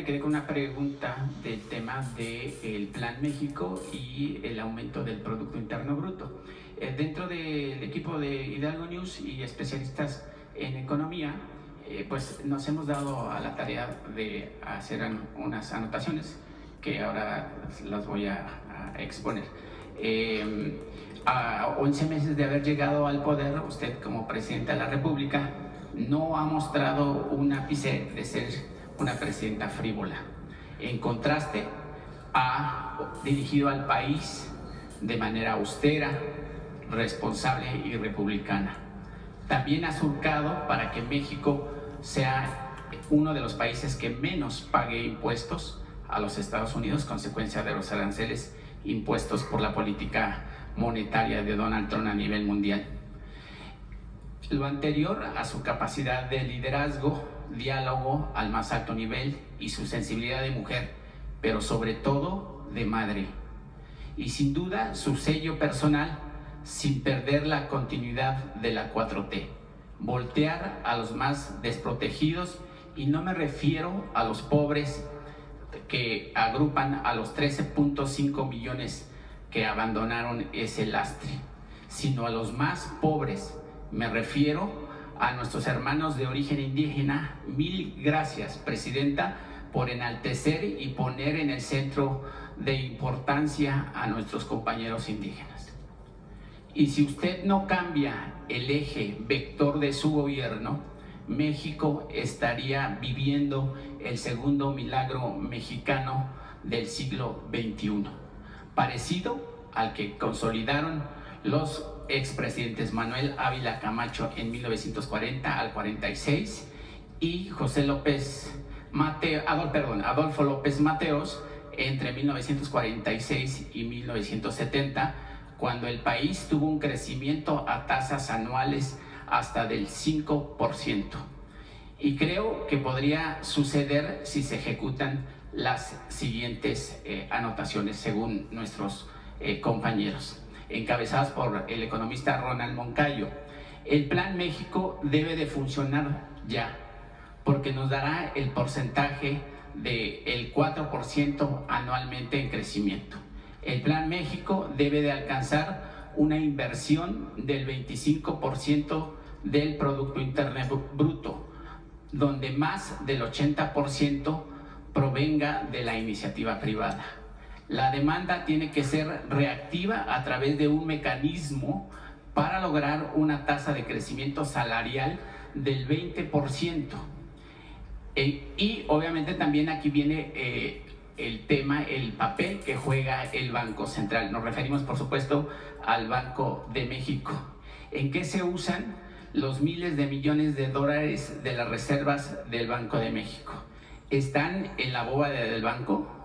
Me quedé con una pregunta del tema del Plan México y el aumento del Producto Interno Bruto. Dentro del equipo de Hidalgo News y especialistas en economía, pues nos hemos dado a la tarea de hacer unas anotaciones que ahora las voy a exponer. A 11 meses de haber llegado al poder, usted como presidenta de la República no ha mostrado un ápice de ser una presidenta frívola. En contraste, ha dirigido al país de manera austera, responsable y republicana. También ha surcado para que México sea uno de los países que menos pague impuestos a los Estados Unidos, consecuencia de los aranceles impuestos por la política monetaria de Donald Trump a nivel mundial. Lo anterior a su capacidad de liderazgo, diálogo al más alto nivel y su sensibilidad de mujer, pero sobre todo de madre. Y sin duda su sello personal, sin perder la continuidad de la 4T. Voltear a los más desprotegidos, y no me refiero a los pobres que agrupan a los 13.5 millones que abandonaron ese lastre, sino a los más pobres. Me refiero a nuestros hermanos de origen indígena. Mil gracias, Presidenta, por enaltecer y poner en el centro de importancia a nuestros compañeros indígenas. Y si usted no cambia el eje vector de su gobierno, México estaría viviendo el segundo milagro mexicano del siglo XXI, parecido al que consolidaron los expresidentes Manuel Ávila Camacho en 1940 al 46 y Adolfo López Mateos entre 1946 y 1970, cuando el país tuvo un crecimiento a tasas anuales hasta del 5%. Y creo que podría suceder si se ejecutan las siguientes anotaciones según nuestros compañeros, encabezadas por el economista Ronald Moncayo. El Plan México debe de funcionar ya, porque nos dará el porcentaje del 4% anualmente en crecimiento. El Plan México debe de alcanzar una inversión del 25% del Producto Interno Bruto, donde más del 80% provenga de la iniciativa privada. La demanda tiene que ser reactiva a través de un mecanismo para lograr una tasa de crecimiento salarial del 20%. Y obviamente también aquí viene el tema, el papel que juega el Banco Central. Nos referimos, por supuesto, al Banco de México. ¿En qué se usan los miles de millones de dólares de las reservas del Banco de México? ¿Están en la bóveda del banco?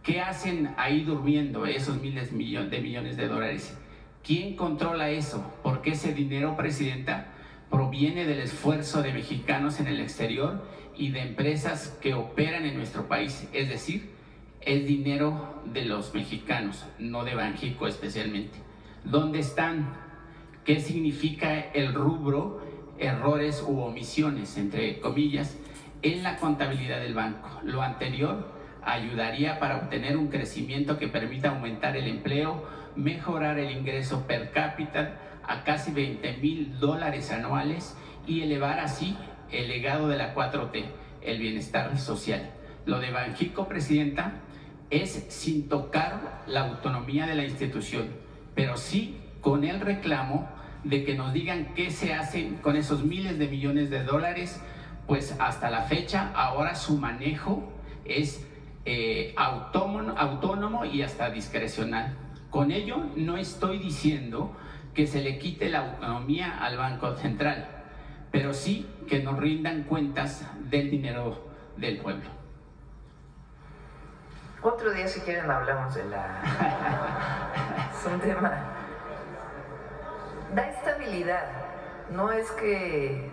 ¿Qué hacen ahí durmiendo esos miles de millones de dólares? ¿Quién controla eso? Porque ese dinero, Presidenta, proviene del esfuerzo de mexicanos en el exterior y de empresas que operan en nuestro país. Es decir, es dinero de los mexicanos, no de Banxico especialmente. ¿Dónde están? ¿Qué significa el rubro errores u omisiones, entre comillas, en la contabilidad del banco? Lo anterior ayudaría para obtener un crecimiento que permita aumentar el empleo, mejorar el ingreso per cápita a casi $20,000 anuales y elevar así el legado de la 4T, el bienestar social. Lo de Banxico, Presidenta, es sin tocar la autonomía de la institución, pero sí con el reclamo de que nos digan qué se hace con esos miles de millones de dólares, pues hasta la fecha ahora su manejo es autónomo y hasta discrecional. Con ello no estoy diciendo que se le quite la autonomía al Banco Central, pero sí que nos rindan cuentas del dinero del pueblo. Otro día, si quieren, hablamos de la... Es un tema... Da estabilidad. No es que...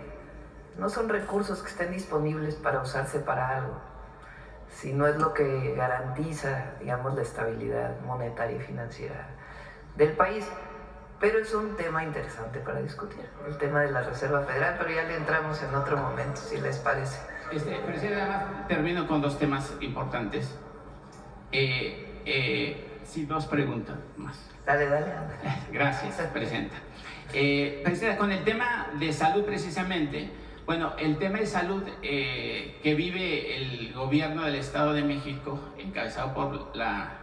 No son recursos que estén disponibles para usarse para algo, sino es lo que garantiza, digamos, la estabilidad monetaria y financiera del país. Pero es un tema interesante para discutir, el tema de la Reserva Federal, pero ya le entramos en otro momento, si les parece. Presidente, además termino con dos temas importantes. Sí, dos preguntas más. Dale. Gracias, Presidenta. Presidenta, con el tema de salud precisamente, bueno, el tema de salud que vive el gobierno del Estado de México, encabezado por la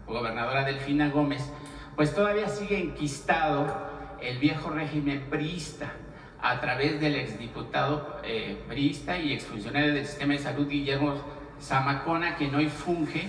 gobernadora Delfina Gómez, pues todavía sigue enquistado el viejo régimen priista a través del exdiputado priista y exfuncionario del sistema de salud Guillermo Zamacona, quien hoy funge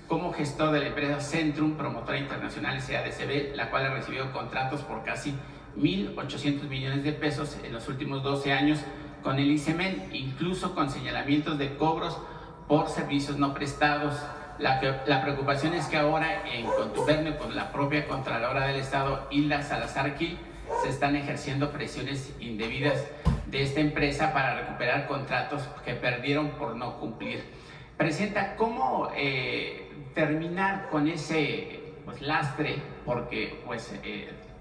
como gestor de la empresa Centrum, promotora internacional SADCB, la cual ha recibido contratos por casi 1.800 millones de pesos en los últimos 12 años con el ICEMEN, incluso con señalamientos de cobros por servicios no prestados. La preocupación es que ahora, en contubernio con la propia Contralora del Estado, Hilda Salazar Gil, se están ejerciendo presiones indebidas de esta empresa para recuperar contratos que perdieron por no cumplir. Presidenta, ¿cómo terminar con ese lastre? Porque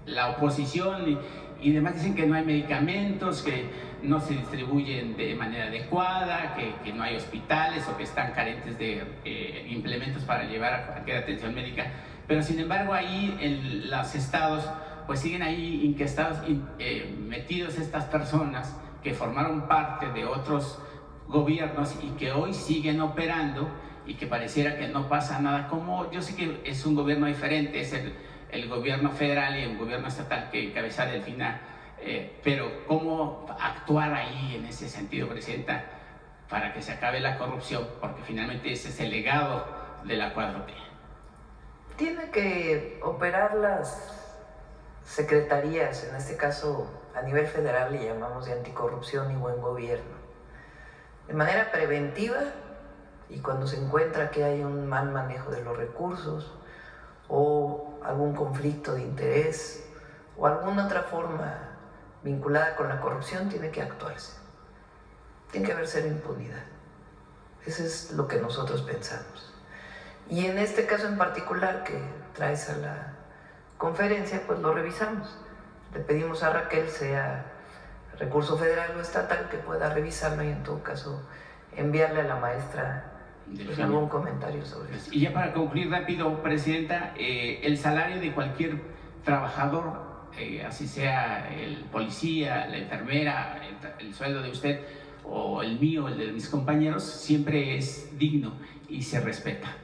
la oposición y demás dicen que no hay medicamentos, que no se distribuyen de manera adecuada, que no hay hospitales o que están carentes de implementos para llevar a cualquier atención médica. Pero sin embargo ahí en los estados pues siguen ahí inquietados, metidos estas personas que formaron parte de otros gobiernos y que hoy siguen operando y que pareciera que no pasa nada. Como yo sé que es un gobierno diferente, es el gobierno federal y el gobierno estatal que encabeza Delfina, pero ¿cómo actuar ahí en ese sentido, Presidenta, para que se acabe la corrupción? Porque finalmente ese es el legado de la 4T. Tiene que operar las secretarías, en este caso a nivel federal le llamamos de anticorrupción y buen gobierno, de manera preventiva, y cuando se encuentra que hay un mal manejo de los recursos o algún conflicto de interés o alguna otra forma vinculada con la corrupción, tiene que actuarse. Tiene que haber cero impunidad. Eso es lo que nosotros pensamos. Y en este caso en particular que traes a la conferencia, pues lo revisamos. Le pedimos a Raquel, sea recurso federal o estatal, que pueda revisarlo y en todo caso enviarle a la maestra pues, algún comentario sobre eso. Y ya para concluir rápido, Presidenta, el salario de cualquier trabajador, así sea el policía, la enfermera, el sueldo de usted o el mío, el de mis compañeros, siempre es digno y se respeta.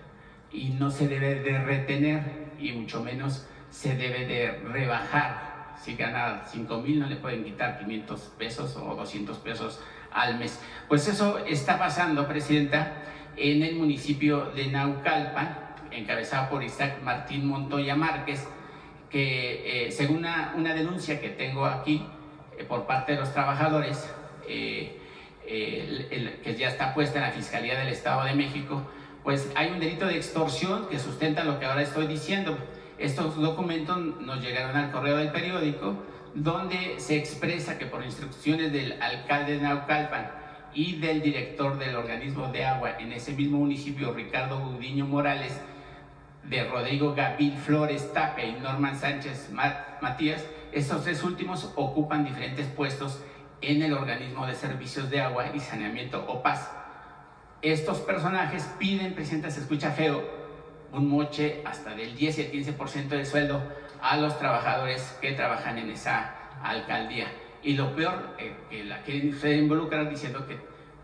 Y no se debe de retener y mucho menos se debe de rebajar. Si gana 5,000 no le pueden quitar 500 pesos o 200 pesos al mes. Pues eso está pasando, Presidenta, en el municipio de Naucalpan, encabezado por Isaac Martín Montoya Márquez, que según una denuncia que tengo aquí por parte de los trabajadores, que ya está puesta en la Fiscalía del Estado de México, pues hay un delito de extorsión que sustenta lo que ahora estoy diciendo. Estos documentos nos llegaron al correo del periódico, donde se expresa que por instrucciones del alcalde de Naucalpan y del director del organismo de agua en ese mismo municipio, Ricardo Gudiño Morales, de Rodrigo Gabil Flores Tape y Norman Sánchez Matías, estos tres últimos ocupan diferentes puestos en el organismo de servicios de agua y saneamiento OPAS. Estos personajes piden, Presidenta, se escucha feo, un moche hasta del 10 y el 15% de sueldo a los trabajadores que trabajan en esa alcaldía. Y lo peor, que la quieren ustedes involucrar diciendo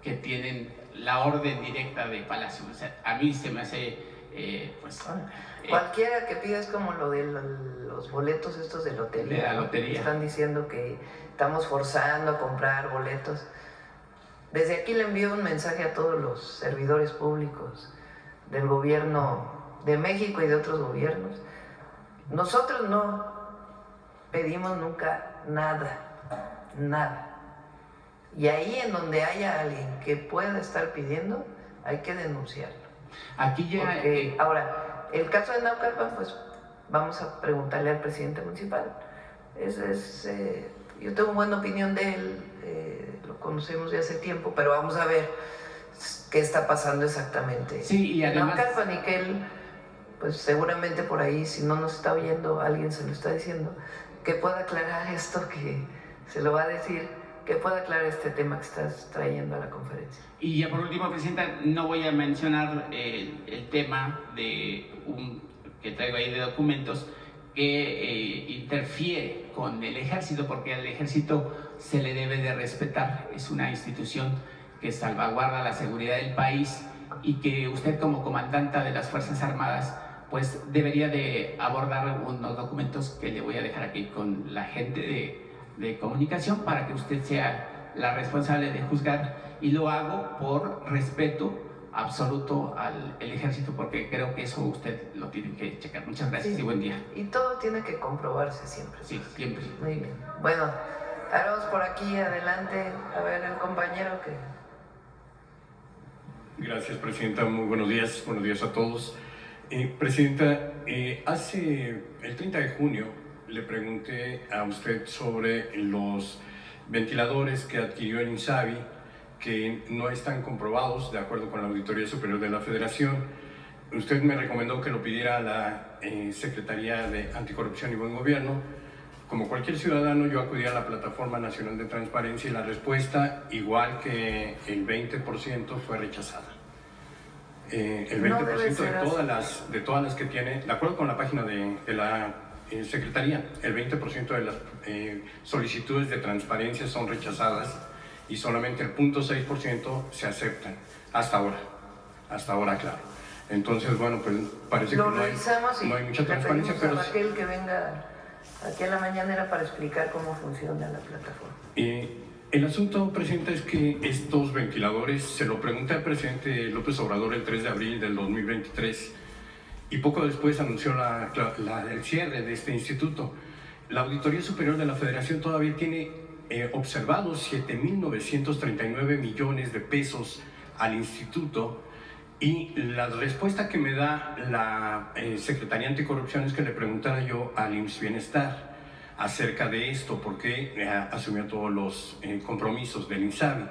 que tienen la orden directa de Palacio. O sea, a mí se me hace, cualquiera que pida es como lo de los boletos estos de lotería. De la lotería. Están diciendo que estamos forzando a comprar boletos. Desde aquí le envío un mensaje a todos los servidores públicos del gobierno de México y de otros gobiernos. Nosotros no pedimos nunca nada. Y ahí en donde haya alguien que pueda estar pidiendo, hay que denunciarlo. Aquí ya... Porque, ahora, el caso de Naucalpan, pues vamos a preguntarle al presidente municipal. Yo tengo buena opinión de él, lo conocemos de hace tiempo, pero vamos a ver qué está pasando exactamente. Sí, y además... en Naucalpan, y que él, pues seguramente por ahí, si no nos está oyendo, alguien se lo está diciendo, que pueda aclarar esto, que se lo va a decir, que pueda aclarar este tema que estás trayendo a la conferencia. Y ya por último, Presidenta, no voy a mencionar el tema que traigo ahí de documentos que interfiere con el ejército, porque al ejército se le debe de respetar, es una institución que salvaguarda la seguridad del país y que usted como comandanta de las Fuerzas Armadas pues debería de abordar unos documentos que le voy a dejar aquí con la gente de comunicación para que usted sea la responsable de juzgar, y lo hago por respeto absoluto al ejército, porque creo que eso usted lo tiene que checar. Muchas gracias, sí, y buen día. Y todo tiene que comprobarse siempre. Sí, siempre. Muy bien. Bueno, vamos por aquí adelante. A ver, el compañero que... Gracias, Presidenta. Muy buenos días a todos. Presidenta, hace el 30 de junio le pregunté a usted sobre los ventiladores que adquirió el INSABI, que no están comprobados de acuerdo con la Auditoría Superior de la Federación. Usted me recomendó que lo pidiera a la Secretaría de Anticorrupción y Buen Gobierno. Como cualquier ciudadano, yo acudí a la Plataforma Nacional de Transparencia y la respuesta, igual que el 20%, fue rechazada. El 20% de todas las que tiene, de acuerdo con la página de la Secretaría, el 20% de las solicitudes de transparencia son rechazadas y solamente el 0.6% se aceptan, hasta ahora, claro. Entonces, bueno, pues parece que no hay mucha transparencia, pero a Raquel que venga aquí a la mañanera para explicar cómo funciona la plataforma. El asunto, Presidenta, es que estos ventiladores, se lo pregunté al presidente López Obrador el 3 de abril del 2023 y poco después anunció el cierre de este instituto. La Auditoría Superior de la Federación todavía tiene observados 7.939 millones de pesos al instituto, y la respuesta que me da la Secretaría Anticorrupción es que le preguntara yo al IMSS Bienestar acerca de esto, porque asumió todos los compromisos del INSABI.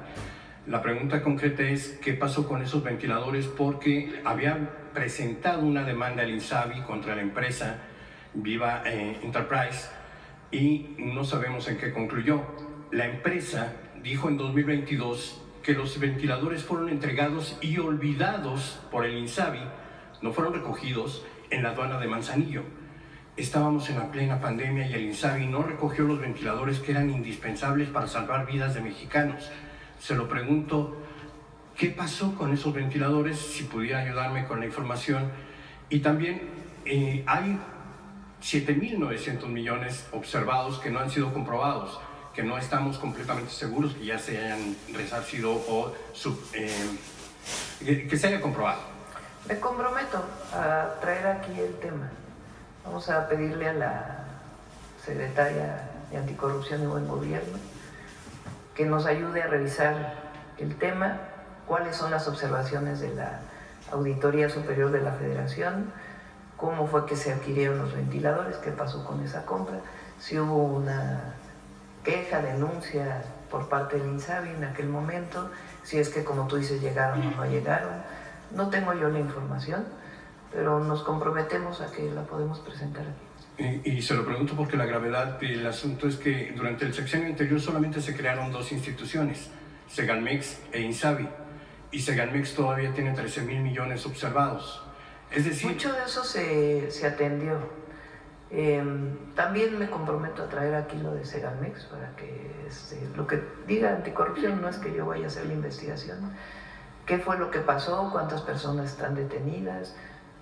La pregunta concreta es qué pasó con esos ventiladores, porque había presentado una demanda al INSABI contra la empresa Viva Enterprise y no sabemos en qué concluyó. La empresa dijo en 2022 que los ventiladores fueron entregados y olvidados por el INSABI, no fueron recogidos en la aduana de Manzanillo. Estábamos en la plena pandemia y el INSABI no recogió los ventiladores que eran indispensables para salvar vidas de mexicanos. Se lo pregunto, ¿qué pasó con esos ventiladores? Si pudiera ayudarme con la información. Y también hay 7.900 millones observados que no han sido comprobados, que no estamos completamente seguros que ya se hayan resarcido o que se haya comprobado. Me comprometo a traer aquí el tema. Vamos a pedirle a la Secretaria de Anticorrupción y Buen Gobierno que nos ayude a revisar el tema, cuáles son las observaciones de la Auditoría Superior de la Federación, cómo fue que se adquirieron los ventiladores, qué pasó con esa compra, si hubo una queja, denuncia por parte del INSABI en aquel momento, si es que, como tú dices, llegaron o no llegaron. No tengo yo la información, pero nos comprometemos a que la podemos presentar aquí. Y se lo pregunto porque la gravedad del asunto es que durante el sexenio anterior solamente se crearon dos instituciones, Segalmex e INSABI, y Segalmex todavía tiene 13.000 millones observados. Es decir, mucho de eso se atendió. También me comprometo a traer aquí lo de Segalmex para que lo que diga Anticorrupción, no es que yo vaya a hacer la investigación, qué fue lo que pasó, cuántas personas están detenidas,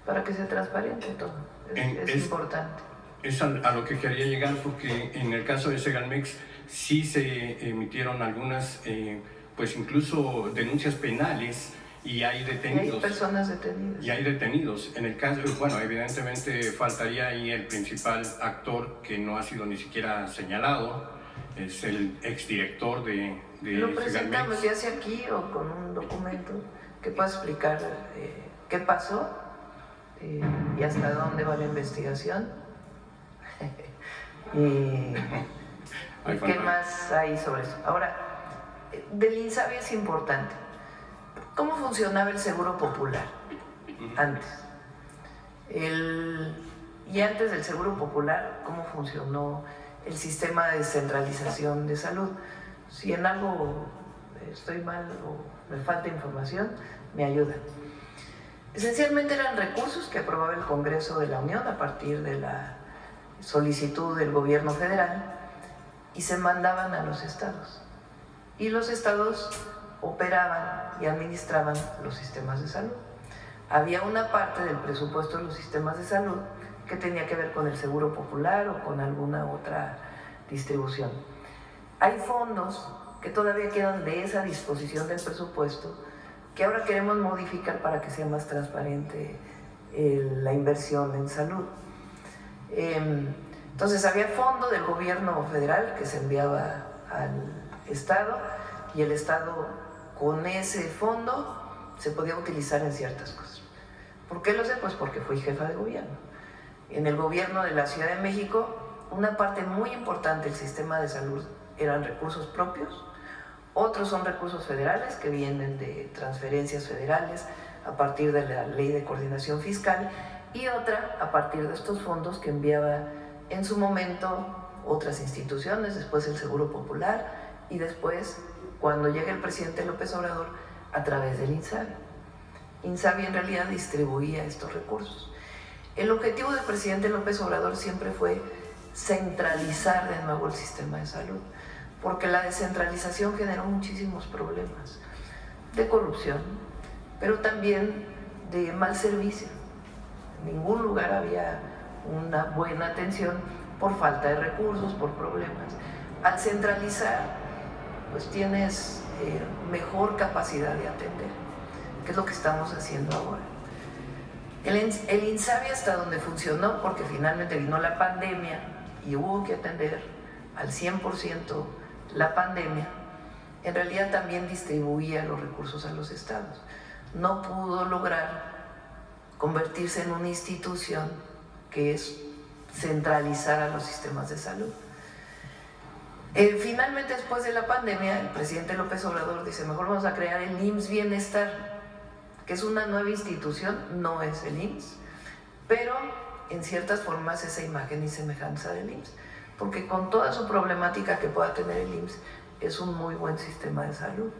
para que sea transparente todo. Es importante. Es a lo que quería llegar, porque en el caso de Segalmex sí se emitieron algunas, pues incluso denuncias penales, y hay detenidos. Y hay personas detenidas. Y hay detenidos. En el caso, bueno, evidentemente faltaría ahí el principal actor que no ha sido ni siquiera señalado, es el exdirector de lo presentamos ya sea aquí o con un documento que pueda explicar qué pasó y hasta dónde va la investigación y qué más hay sobre eso. Ahora, del INSABI es importante. ¿Cómo funcionaba el Seguro Popular antes? Y antes del Seguro Popular, ¿cómo funcionó el sistema de descentralización de salud? Si en algo estoy mal o me falta información, me ayudan. Esencialmente eran recursos que aprobaba el Congreso de la Unión a partir de la solicitud del gobierno federal y se mandaban a los estados. Y los estados operaban y administraban los sistemas de salud. Había una parte del presupuesto de los sistemas de salud que tenía que ver con el seguro popular o con alguna otra distribución. Hay fondos que todavía quedan de esa disposición del presupuesto que ahora queremos modificar para que sea más transparente la inversión en salud. Entonces había fondo del gobierno federal que se enviaba al estado y el estado con ese fondo se podía utilizar en ciertas cosas. ¿Por qué lo sé? Pues porque fui jefa de gobierno. En el gobierno de la Ciudad de México, una parte muy importante del sistema de salud eran recursos propios, otros son recursos federales que vienen de transferencias federales a partir de la Ley de Coordinación Fiscal y otra a partir de estos fondos que enviaba en su momento otras instituciones, después el Seguro Popular y después, cuando llega el presidente López Obrador, a través del INSABI. INSABI en realidad distribuía estos recursos. El objetivo del presidente López Obrador siempre fue centralizar de nuevo el sistema de salud, porque la descentralización generó muchísimos problemas de corrupción, pero también de mal servicio. En ningún lugar había una buena atención por falta de recursos, por problemas. Al centralizar, pues tienes mejor capacidad de atender, que es lo que estamos haciendo ahora. El INSABI hasta donde funcionó, porque finalmente vino la pandemia y hubo que atender al 100% la pandemia, en realidad también distribuía los recursos a los estados. No pudo lograr convertirse en una institución que es centralizar a los sistemas de salud. Finalmente, después de la pandemia, el presidente López Obrador dice, mejor vamos a crear el IMSS Bienestar, que es una nueva institución, no es el IMSS, pero en ciertas formas esa imagen y semejanza del IMSS, porque con toda su problemática que pueda tener el IMSS, es un muy buen sistema de salud.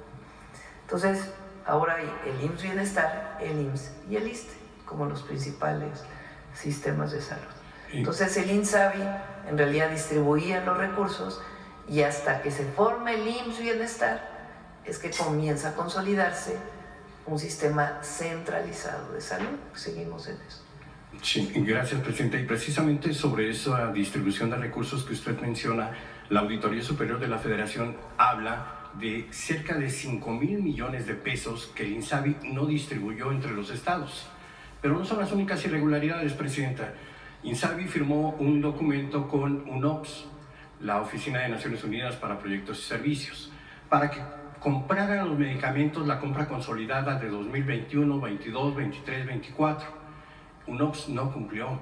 Entonces, ahora hay el IMSS Bienestar, el IMSS y el ISSSTE, como los principales sistemas de salud. Entonces, el INSABI en realidad distribuía los recursos y hasta que se forme el IMSS Bienestar es que comienza a consolidarse un sistema centralizado de salud. Seguimos en eso. Sí, gracias, presidenta. Y precisamente sobre esa distribución de recursos que usted menciona, la Auditoría Superior de la Federación habla de cerca de 5,000 millones de pesos que el INSABI no distribuyó entre los estados. Pero no son las únicas irregularidades, presidenta. INSABI firmó un documento con UNOPS, la Oficina de Naciones Unidas para Proyectos y Servicios, para que compraran los medicamentos, la compra consolidada de 2021, 22, 23, 24. UNOPS no cumplió,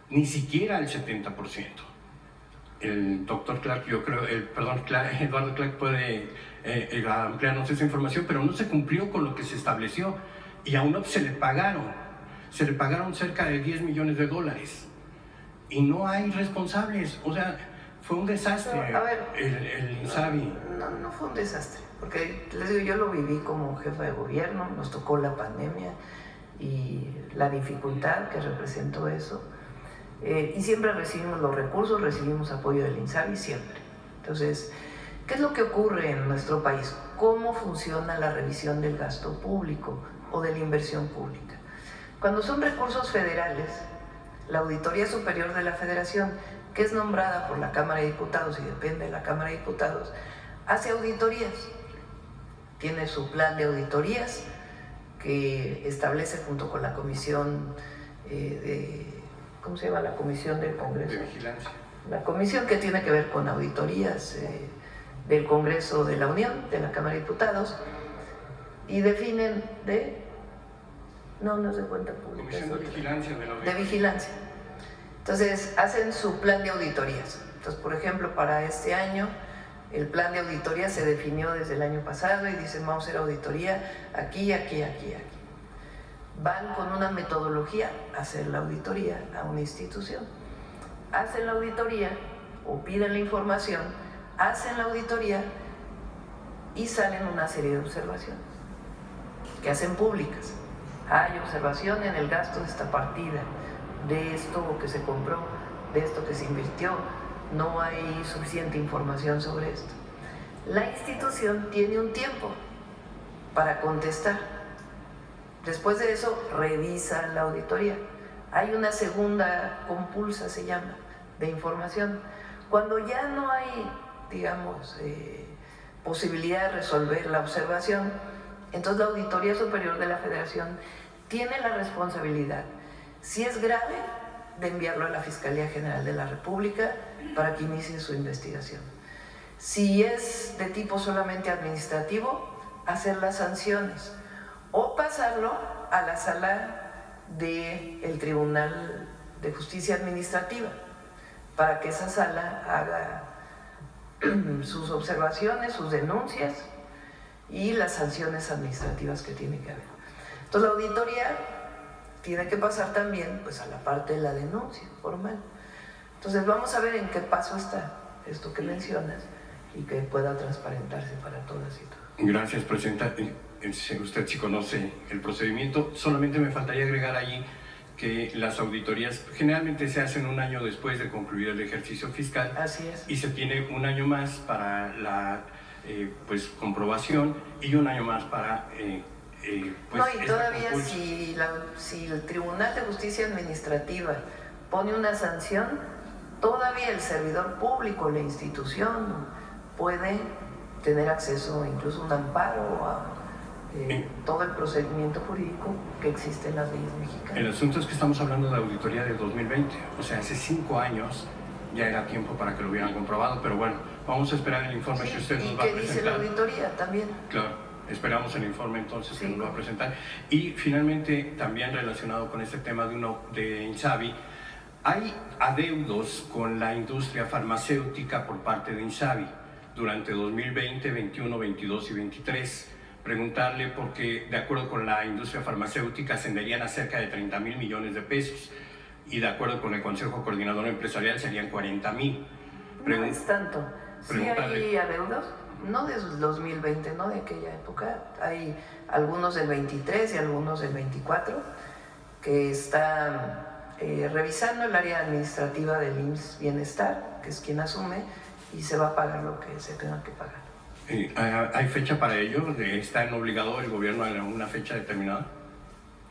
ni siquiera el 70%. El doctor Clark, yo creo, Eduardo Clark puede ampliarnos esa información, pero no se cumplió con lo que se estableció. Y a UNOPS se le pagaron cerca de $10 millones. Y no hay responsables, o sea, fue un desastre. No, a ver, el INSABI. No fue un desastre, porque les digo, yo lo viví como jefa de gobierno, nos tocó la pandemia y la dificultad que representó eso. Y siempre recibimos los recursos, recibimos apoyo del INSABI, siempre. Entonces, ¿qué es lo que ocurre en nuestro país? ¿Cómo funciona la revisión del gasto público o de la inversión pública? Cuando son recursos federales, la Auditoría Superior de la Federación, que es nombrada por la Cámara de Diputados y depende de la Cámara de Diputados, hace auditorías. Tiene su plan de auditorías que establece junto con la comisión ¿cómo se llama? La comisión del Congreso. De vigilancia. La comisión que tiene que ver con auditorías del Congreso de la Unión, de la Cámara de Diputados, y definen no es de cuenta pública. Comisión de Vigilancia de la De vigilancia. Entonces, hacen su plan de auditorías. Entonces, por ejemplo, para este año, el plan de auditoría se definió desde el año pasado y dicen, vamos a hacer auditoría aquí. Van con una metodología a hacer la auditoría a una institución. Hacen la auditoría o piden la información, hacen la auditoría y salen una serie de observaciones que hacen públicas. Hay observación en el gasto de esta partida, de esto que se compró, de esto que se invirtió, no hay suficiente información sobre esto. La institución tiene un tiempo para contestar. Después de eso, revisa la auditoría. Hay una segunda compulsa, se llama, de información. Cuando ya no hay, digamos, posibilidad de resolver la observación, entonces la Auditoría Superior de la Federación tiene la responsabilidad, si es grave, de enviarlo a la Fiscalía General de la República para que inicie su investigación. Si es de tipo solamente administrativo, hacer las sanciones o pasarlo a la sala del Tribunal de Justicia Administrativa para que esa sala haga sus observaciones, sus denuncias y las sanciones administrativas que tiene que haber. Entonces la auditoría tiene que pasar también pues, a la parte de la denuncia formal. Entonces vamos a ver en qué paso está esto que mencionas y que pueda transparentarse para todas y todos. Gracias, presidenta. Usted sí conoce el procedimiento. Solamente me faltaría agregar allí que las auditorías generalmente se hacen un año después de concluir el ejercicio fiscal. Así es. Y se tiene un año más para la pues, comprobación y un año más para... pues, no, y todavía si el Tribunal de Justicia Administrativa pone una sanción, todavía el servidor público, la institución, puede tener acceso incluso a un amparo a todo el procedimiento jurídico que existe en las leyes mexicanas. El asunto es que estamos hablando de auditoría de 2020, o sea, hace 5 años ya era tiempo para que lo hubieran comprobado, pero bueno, vamos a esperar el informe que usted nos va a presentar. ¿Y qué dice la auditoría también? Claro, esperamos el informe entonces sí, que nos va a presentar. Y finalmente, también relacionado con este tema de Insabi, hay adeudos con la industria farmacéutica por parte de Insabi durante 2020, 21, 22 y 23. Preguntarle porque de acuerdo con la industria farmacéutica ascenderían a cerca de 30,000 millones de pesos y de acuerdo con el Consejo Coordinador Empresarial serían 40,000. No es tanto. Sí hay adeudos, no de 2020, no de aquella época. Hay algunos del 23 y algunos del 24 que están revisando el área administrativa del IMSS Bienestar, que es quien asume, y se va a pagar lo que se tenga que pagar. ¿Hay fecha para ello? ¿Está obligado el gobierno a una fecha determinada?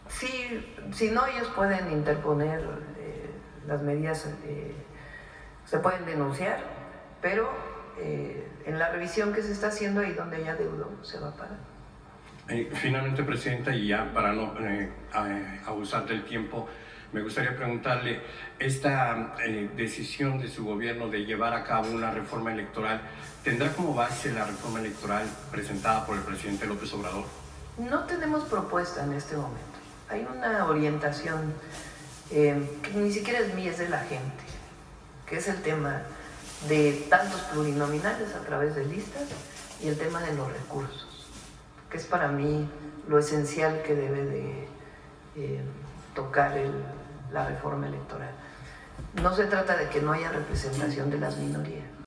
Sí, si no, ellos pueden interponer las medidas, se pueden denunciar, pero en la revisión que se está haciendo ahí donde haya adeudo se va a pagar. Finalmente, presidenta, y ya para no abusar del tiempo, me gustaría preguntarle, esta decisión de su gobierno de llevar a cabo una reforma electoral, ¿tendrá como base la reforma electoral presentada por el presidente López Obrador? No tenemos propuesta en este momento. Hay una orientación que ni siquiera es mía, es de la gente, que es el tema de tantos plurinominales a través de listas y el tema de los recursos, que es para mí lo esencial que debe de tocar la reforma electoral. No se trata de que no haya representación de las minorías,